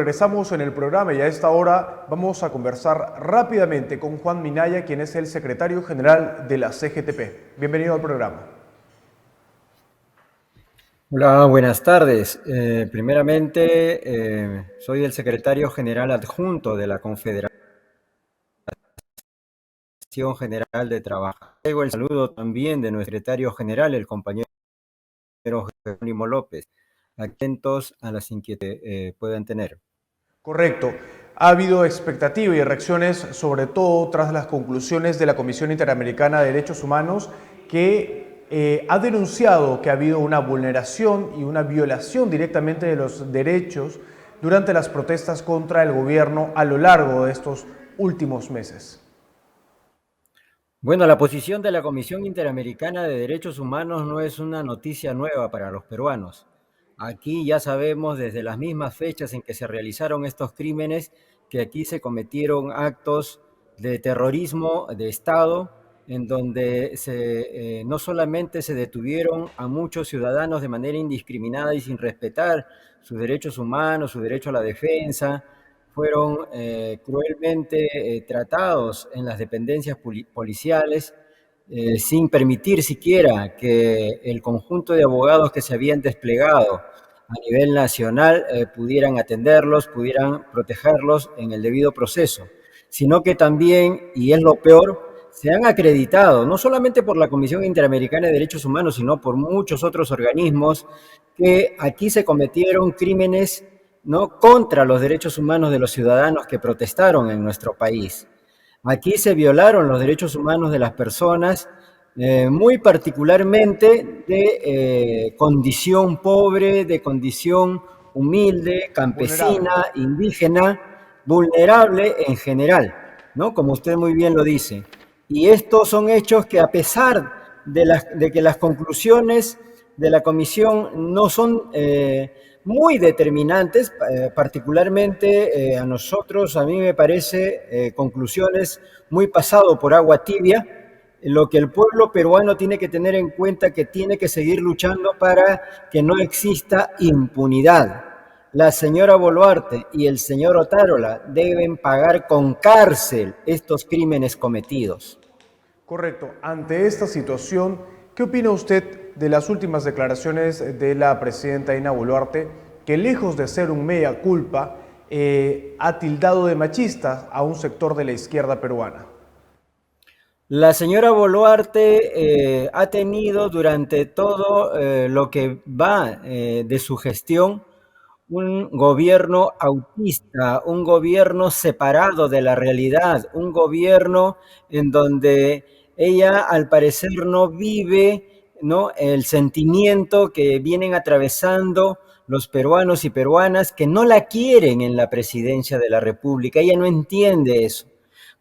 regresamos en el programa y a esta hora vamos a conversar rápidamente con Juan Minaya, quien es el secretario general de la CGTP. Bienvenido al programa. Hola, buenas tardes. Primeramente, soy el secretario general adjunto de la Confederación General de Trabajo. Traigo el saludo también de nuestro secretario general, el compañero Jerónimo López. Atentos a las inquietudes que puedan tener. Correcto. Ha habido expectativa y reacciones, sobre todo tras las conclusiones de la Comisión Interamericana de Derechos Humanos, que ha denunciado que ha habido una vulneración y una violación directamente de los derechos durante las protestas contra el gobierno a lo largo de estos últimos meses. Bueno, la posición de la Comisión Interamericana de Derechos Humanos no es una noticia nueva para los peruanos. Aquí ya sabemos desde las mismas fechas en que se realizaron estos crímenes que aquí se cometieron actos de terrorismo de Estado en donde no solamente se detuvieron a muchos ciudadanos de manera indiscriminada y sin respetar sus derechos humanos, su derecho a la defensa, fueron cruelmente tratados en las dependencias policiales, sin permitir siquiera que el conjunto de abogados que se habían desplegado a nivel nacional pudieran atenderlos, pudieran protegerlos en el debido proceso, sino que también, y es lo peor, se han acreditado, no solamente por la Comisión Interamericana de Derechos Humanos, sino por muchos otros organismos, que aquí se cometieron crímenes, ¿no?, contra los derechos humanos de los ciudadanos que protestaron en nuestro país. Aquí se violaron los derechos humanos de las personas, muy particularmente de condición pobre, de condición humilde, Vulnerable. campesina, indígena, vulnerable en general, ¿no? Como usted muy bien lo dice. Y estos son hechos que, a pesar de que las conclusiones de la comisión no son muy determinantes, particularmente a nosotros, a mí me parece conclusiones muy pasado por agua tibia. Lo que el pueblo peruano tiene que tener en cuenta, que tiene que seguir luchando para que no exista impunidad. La señora Boluarte y el señor Otárola deben pagar con cárcel estos crímenes cometidos. Correcto. Ante esta situación, ¿qué opina usted de las últimas declaraciones de la presidenta Dina Boluarte, que lejos de ser un mea culpa, ha tildado de machista a un sector de la izquierda peruana? La señora Boluarte ha tenido durante todo lo que va de su gestión un gobierno autista, un gobierno separado de la realidad, un gobierno en donde ella al parecer no vive, ¿no?, el sentimiento que vienen atravesando los peruanos y peruanas que no la quieren en la presidencia de la República. Ella no entiende eso.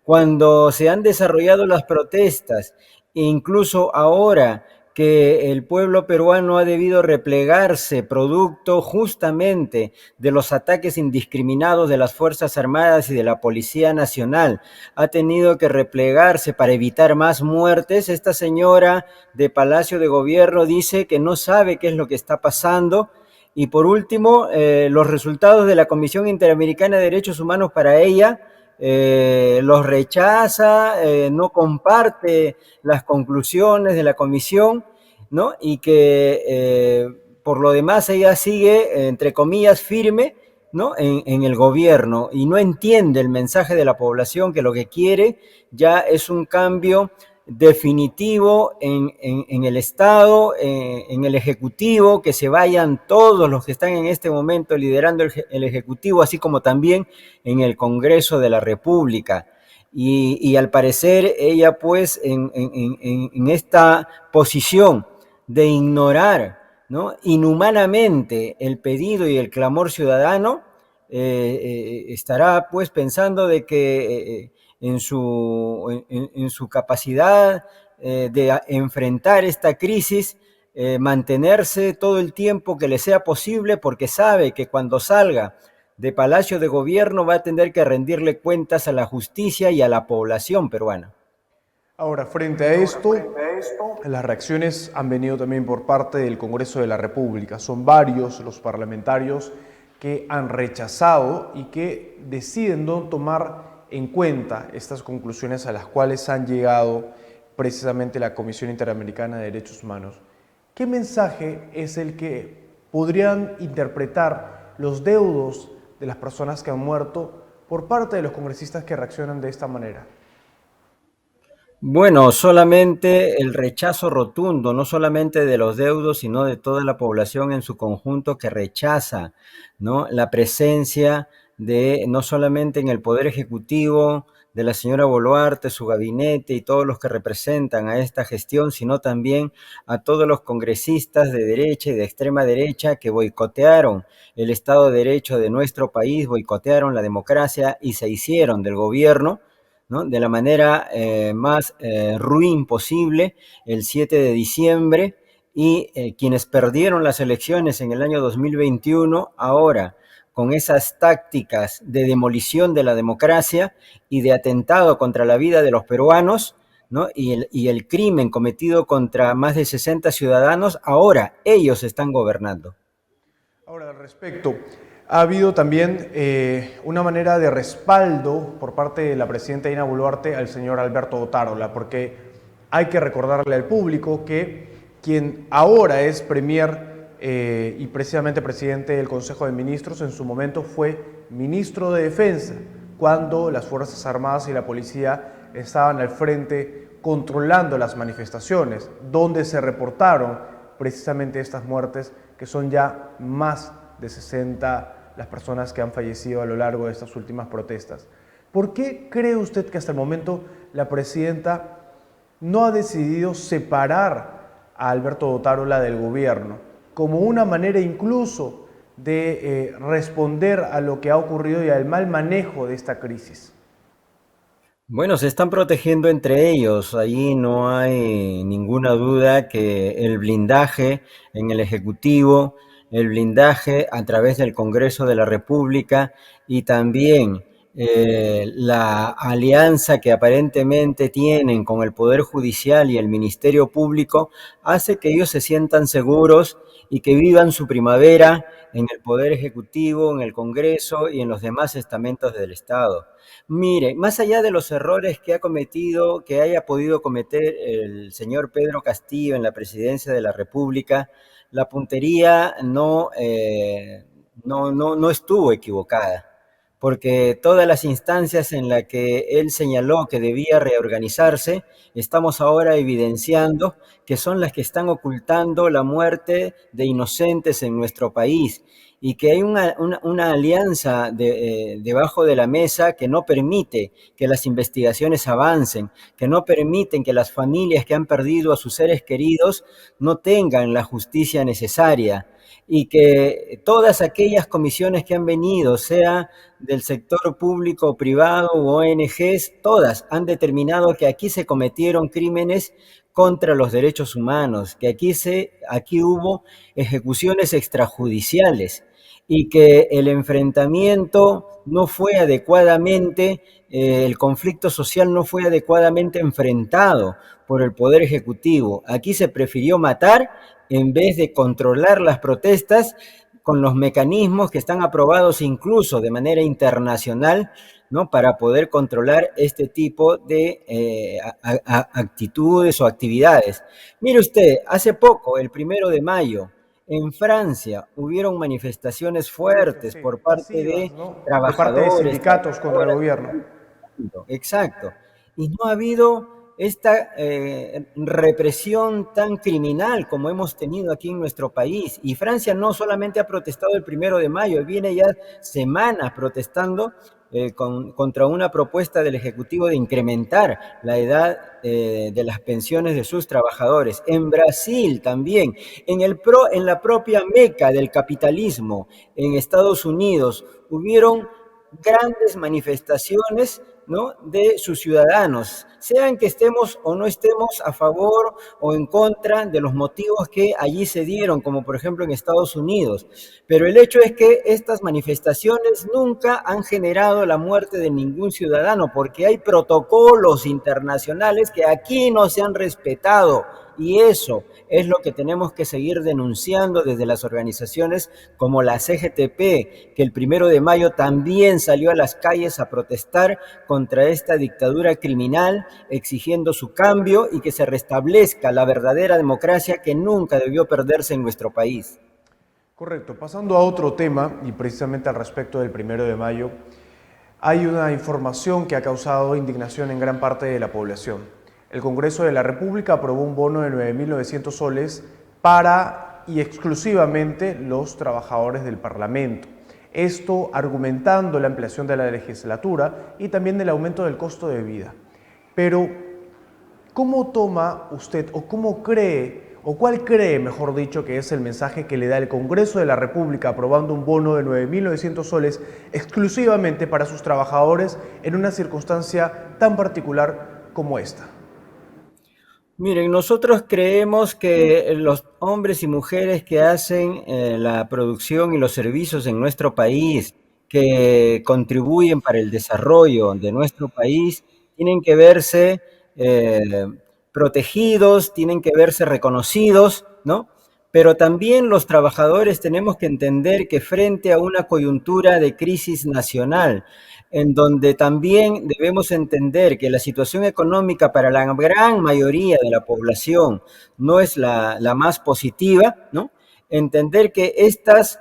Cuando se han desarrollado las protestas, incluso ahora que el pueblo peruano ha debido replegarse producto justamente de los ataques indiscriminados de las Fuerzas Armadas y de la Policía Nacional, ha tenido que replegarse para evitar más muertes. Esta señora de Palacio de Gobierno dice que no sabe qué es lo que está pasando. Y por último, los resultados de la Comisión Interamericana de Derechos Humanos para ella los rechaza, no comparte las conclusiones de la comisión, ¿no? Y que por lo demás ella sigue, entre comillas, firme, ¿no?, en el gobierno, y no entiende el mensaje de la población, que lo que quiere ya es un cambio definitivo en el Estado, en el Ejecutivo, que se vayan todos los que están en este momento liderando el Ejecutivo, así como también en el Congreso de la República. Y al parecer ella, pues, en esta posición de ignorar, ¿no?, inhumanamente el pedido y el clamor ciudadano, estará, pues, pensando de que en su capacidad de enfrentar esta crisis, mantenerse todo el tiempo que le sea posible, porque sabe que cuando salga de Palacio de Gobierno va a tener que rendirle cuentas a la justicia y a la población peruana. Ahora, frente a esto, las reacciones han venido también por parte del Congreso de la República. Son varios los parlamentarios que han rechazado y que deciden no tomar en cuenta estas conclusiones a las cuales han llegado precisamente la Comisión Interamericana de Derechos Humanos. ¿Qué mensaje es el que podrían interpretar los deudos de las personas que han muerto por parte de los congresistas que reaccionan de esta manera? Bueno, solamente el rechazo rotundo, no solamente de los deudos, sino de toda la población en su conjunto que rechaza, ¿no?, la presencia de, no solamente en el Poder Ejecutivo, de la señora Boluarte, su gabinete y todos los que representan a esta gestión, sino también a todos los congresistas de derecha y de extrema derecha que boicotearon el Estado de Derecho de nuestro país, boicotearon la democracia y se hicieron del gobierno, ¿no?, de la manera más ruin posible el 7 de diciembre y quienes perdieron las elecciones en el año 2021, ahora con esas tácticas de demolición de la democracia y de atentado contra la vida de los peruanos, ¿no?, y el crimen cometido contra más de 60 ciudadanos, ahora ellos están gobernando. Ahora, al respecto, ha habido también una manera de respaldo por parte de la presidenta Dina Boluarte al señor Alberto Otárola, porque hay que recordarle al público que quien ahora es premier y precisamente presidente del Consejo de Ministros, en su momento fue ministro de Defensa, cuando las Fuerzas Armadas y la policía estaban al frente controlando las manifestaciones, donde se reportaron precisamente estas muertes, que son ya más de 60 las personas que han fallecido a lo largo de estas últimas protestas. ¿Por qué cree usted que hasta el momento la presidenta no ha decidido separar a Alberto Otárola del gobierno, como una manera incluso de responder a lo que ha ocurrido y al mal manejo de esta crisis? Bueno, se están protegiendo entre ellos, ahí no hay ninguna duda que el blindaje en el Ejecutivo, el blindaje a través del Congreso de la República y también la alianza que aparentemente tienen con el Poder Judicial y el Ministerio Público hace que ellos se sientan seguros y que vivan su primavera en el Poder Ejecutivo, en el Congreso y en los demás estamentos del Estado. Mire, más allá de los errores que ha cometido, que haya podido cometer el señor Pedro Castillo en la presidencia de la República, la puntería no estuvo equivocada, porque todas las instancias en las que él señaló que debía reorganizarse, estamos ahora evidenciando que son las que están ocultando la muerte de inocentes en nuestro país y que hay una alianza debajo de la mesa que no permite que las investigaciones avancen, que no permiten que las familias que han perdido a sus seres queridos no tengan la justicia necesaria y que todas aquellas comisiones que han venido, sea del sector público o privado u ONGs, todas han determinado que aquí se cometieron crímenes contra los derechos humanos, que aquí hubo ejecuciones extrajudiciales y que el enfrentamiento no fue adecuadamente, el conflicto social no fue adecuadamente enfrentado por el Poder Ejecutivo. Aquí se prefirió matar en vez de controlar las protestas con los mecanismos que están aprobados incluso de manera internacional, ¿no?, para poder controlar este tipo de actitudes o actividades. Mire usted, hace poco, el 1 de mayo, en Francia hubieron manifestaciones fuertes por parte Masivas, de ¿no? De parte de trabajadores, sindicatos contra el trabajadoras. gobierno. Exacto. Y no ha habido esta represión tan criminal como hemos tenido aquí en nuestro país. Y Francia no solamente ha protestado el 1 de mayo, viene ya semanas protestando contra una propuesta del Ejecutivo de incrementar la edad de las pensiones de sus trabajadores. En Brasil también, en la propia meca del capitalismo, en Estados Unidos, hubieron grandes manifestaciones, ¿no?, de sus ciudadanos, sean que estemos o no estemos a favor o en contra de los motivos que allí se dieron, como por ejemplo en Estados Unidos. Pero el hecho es que estas manifestaciones nunca han generado la muerte de ningún ciudadano, porque hay protocolos internacionales que aquí no se han respetado. Y eso es lo que tenemos que seguir denunciando desde las organizaciones como la CGTP, que el 1 de mayo también salió a las calles a protestar contra esta dictadura criminal, exigiendo su cambio y que se restablezca la verdadera democracia que nunca debió perderse en nuestro país. Correcto. Pasando a otro tema, y precisamente al respecto del 1 de mayo, hay una información que ha causado indignación en gran parte de la población. El Congreso de la República aprobó un bono de 9.900 soles para y exclusivamente los trabajadores del Parlamento. Esto argumentando la ampliación de la legislatura y también el aumento del costo de vida. Pero, ¿cómo toma usted o cómo cree, o cuál cree, mejor dicho, que es el mensaje que le da el Congreso de la República aprobando un bono de 9.900 soles exclusivamente para sus trabajadores en una circunstancia tan particular como esta? Miren, nosotros creemos que los hombres y mujeres que hacen la producción y los servicios en nuestro país, que contribuyen para el desarrollo de nuestro país, tienen que verse eh, protegidos, tienen que verse reconocidos, ¿no? Pero también los trabajadores tenemos que entender que frente a una coyuntura de crisis nacional, en donde también debemos entender que la situación económica para la gran mayoría de la población no es la más positiva, ¿no? Entender que estas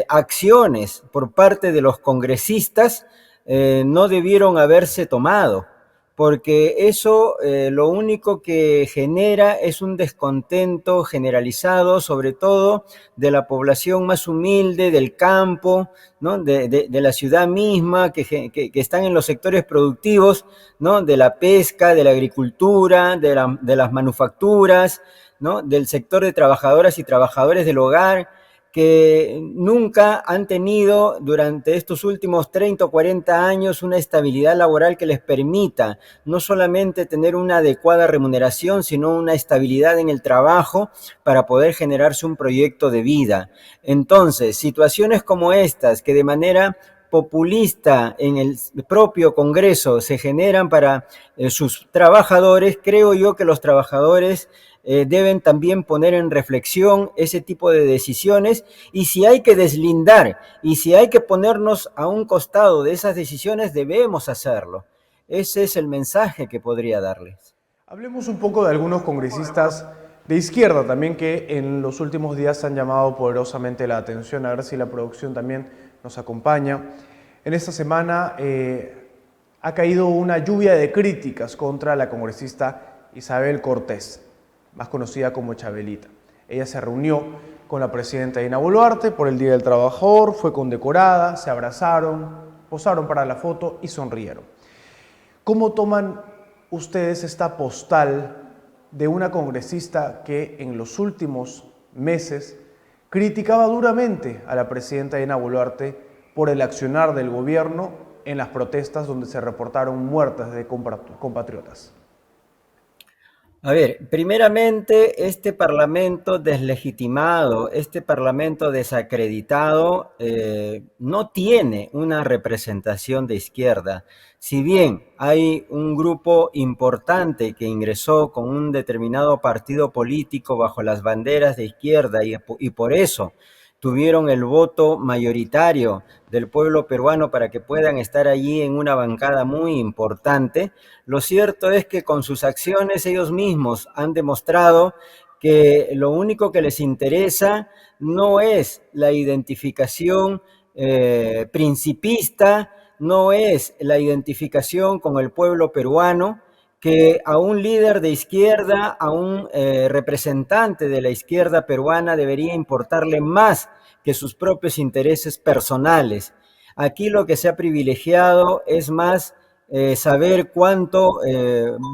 acciones por parte de los congresistas no debieron haberse tomado, porque eso lo único que genera es un descontento generalizado, sobre todo de la población más humilde, del campo, ¿no? De la ciudad misma, que están en los sectores productivos, ¿no? De la pesca, de la agricultura, de las manufacturas, ¿no? Del sector de trabajadoras y trabajadores del hogar, que nunca han tenido durante estos últimos 30 o 40 años una estabilidad laboral que les permita no solamente tener una adecuada remuneración, sino una estabilidad en el trabajo para poder generarse un proyecto de vida. Entonces, situaciones como estas, que de manera populista en el propio Congreso se generan para sus trabajadores, creo yo que los trabajadores deben también poner en reflexión ese tipo de decisiones, y si hay que deslindar y si hay que ponernos a un costado de esas decisiones, debemos hacerlo. Ese es el mensaje que podría darles. Hablemos un poco de algunos congresistas de izquierda también que en los últimos días han llamado poderosamente la atención, a ver si la producción también nos acompaña. En esta semana ha caído una lluvia de críticas contra la congresista Isabel Cortés, más conocida como Chabelita. Ella se reunió con la presidenta Dina Boluarte por el Día del Trabajador, fue condecorada, se abrazaron, posaron para la foto y sonrieron. ¿Cómo toman ustedes esta postal de una congresista que en los últimos meses criticaba duramente a la presidenta Dina Boluarte por el accionar del gobierno en las protestas donde se reportaron muertes de compatriotas? A ver, primeramente, este parlamento deslegitimado, este parlamento desacreditado, no tiene una representación de izquierda. Si bien hay un grupo importante que ingresó con un determinado partido político bajo las banderas de izquierda y por eso tuvieron el voto mayoritario del pueblo peruano para que puedan estar allí en una bancada muy importante, lo cierto es que con sus acciones ellos mismos han demostrado que lo único que les interesa no es la identificación principista, no es la identificación con el pueblo peruano, que a un líder de izquierda, a un representante de la izquierda peruana debería importarle más que sus propios intereses personales. Aquí lo que se ha privilegiado es más saber cuánto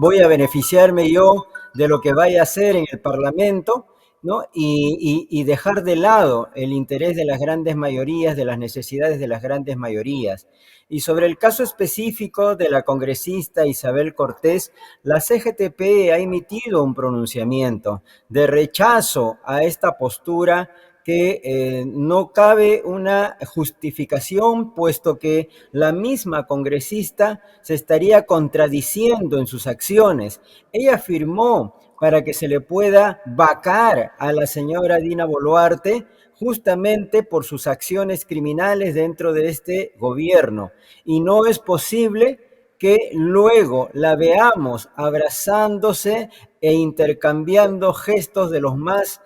voy a beneficiarme yo de lo que vaya a hacer en el Parlamento, ¿no? Y dejar de lado el interés de las grandes mayorías, de las necesidades de las grandes mayorías. Y sobre el caso específico de la congresista Isabel Cortés, la CGTP ha emitido un pronunciamiento de rechazo a esta postura que no cabe una justificación, puesto que la misma congresista se estaría contradiciendo en sus acciones. Ella firmó para que se le pueda vacar a la señora Dina Boluarte justamente por sus acciones criminales dentro de este gobierno. Y no es posible que luego la veamos abrazándose e intercambiando gestos de los más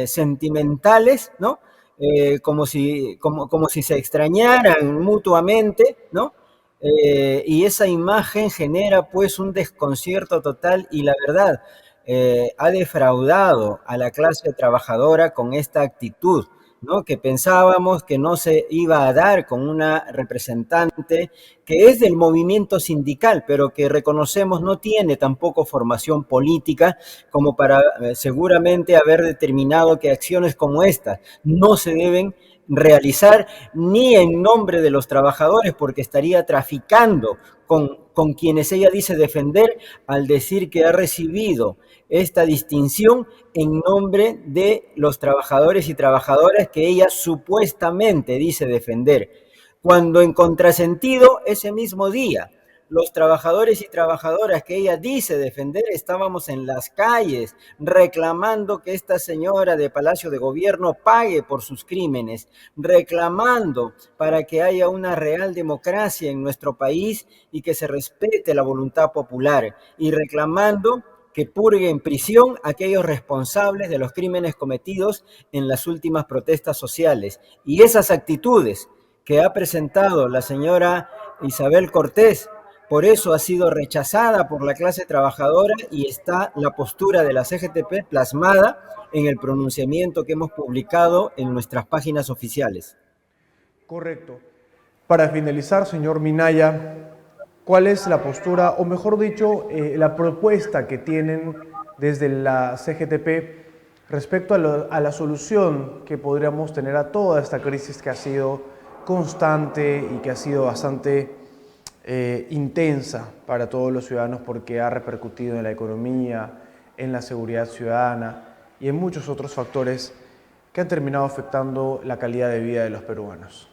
sentimentales, ¿no? Como si se extrañaran mutuamente, ¿no? Y esa imagen genera pues un desconcierto total y la verdad ha defraudado a la clase trabajadora con esta actitud, ¿no? Que pensábamos que no se iba a dar con una representante que es del movimiento sindical, pero que reconocemos no tiene tampoco formación política como para seguramente haber determinado que acciones como estas no se deben realizar ni en nombre de los trabajadores, porque estaría traficando con quienes ella dice defender al decir que ha recibido esta distinción en nombre de los trabajadores y trabajadoras que ella supuestamente dice defender. Cuando en contrasentido, ese mismo día, los trabajadores y trabajadoras que ella dice defender estábamos en las calles reclamando que esta señora de Palacio de Gobierno pague por sus crímenes, reclamando para que haya una real democracia en nuestro país y que se respete la voluntad popular, y reclamando que purgue en prisión a aquellos responsables de los crímenes cometidos en las últimas protestas sociales. Y esas actitudes que ha presentado la señora Isabel Cortés, por eso ha sido rechazada por la clase trabajadora, y está la postura de la CGTP plasmada en el pronunciamiento que hemos publicado en nuestras páginas oficiales. Correcto. Para finalizar, señor Minaya, ¿cuál es la postura, o mejor dicho, la propuesta que tienen desde la CGTP respecto a la solución que podríamos tener a toda esta crisis que ha sido constante y que ha sido bastante intensa para todos los ciudadanos, porque ha repercutido en la economía, en la seguridad ciudadana y en muchos otros factores que han terminado afectando la calidad de vida de los peruanos?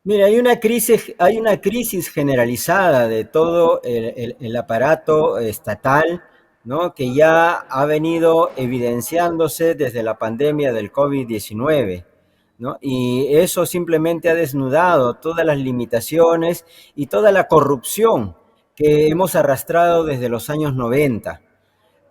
Mira, hay una crisis generalizada de todo el aparato estatal, ¿no? Que ya ha venido evidenciándose desde la pandemia del COVID-19, ¿no? Y eso simplemente ha desnudado todas las limitaciones y toda la corrupción que hemos arrastrado desde los años 90.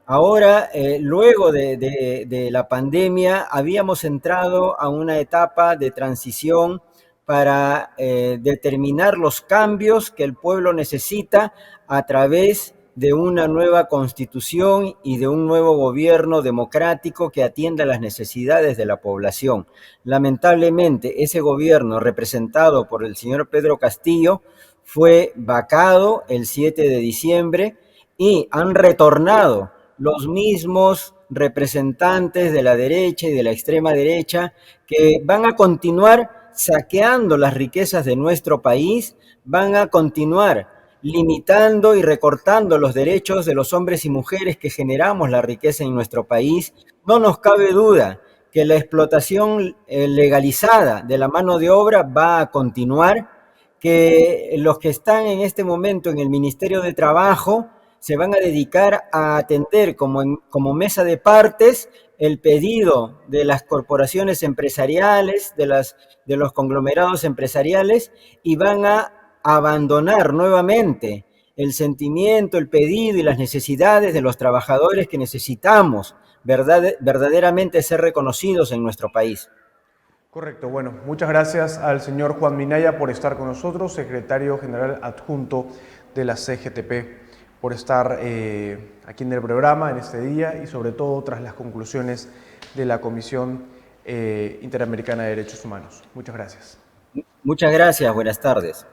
Ahora, luego de la pandemia, habíamos entrado a una etapa de transición para determinar los cambios que el pueblo necesita a través de una nueva constitución y de un nuevo gobierno democrático que atienda las necesidades de la población. Lamentablemente, ese gobierno representado por el señor Pedro Castillo fue vacado el 7 de diciembre y han retornado los mismos representantes de la derecha y de la extrema derecha, que van a continuar saqueando las riquezas de nuestro país, van a continuar limitando y recortando los derechos de los hombres y mujeres que generamos la riqueza en nuestro país. No nos cabe duda que la explotación legalizada de la mano de obra va a continuar, que los que están en este momento en el Ministerio de Trabajo se van a dedicar a atender como mesa de partes el pedido de las corporaciones empresariales, de los conglomerados empresariales, y van a abandonar nuevamente el sentimiento, el pedido y las necesidades de los trabajadores que necesitamos verdaderamente ser reconocidos en nuestro país. Correcto. Bueno, muchas gracias al señor Juan Minaya por estar con nosotros, secretario general adjunto de la CGTP, por estar aquí en el programa en este día y sobre todo tras las conclusiones de la Comisión Interamericana de Derechos Humanos. Muchas gracias. Muchas gracias, buenas tardes.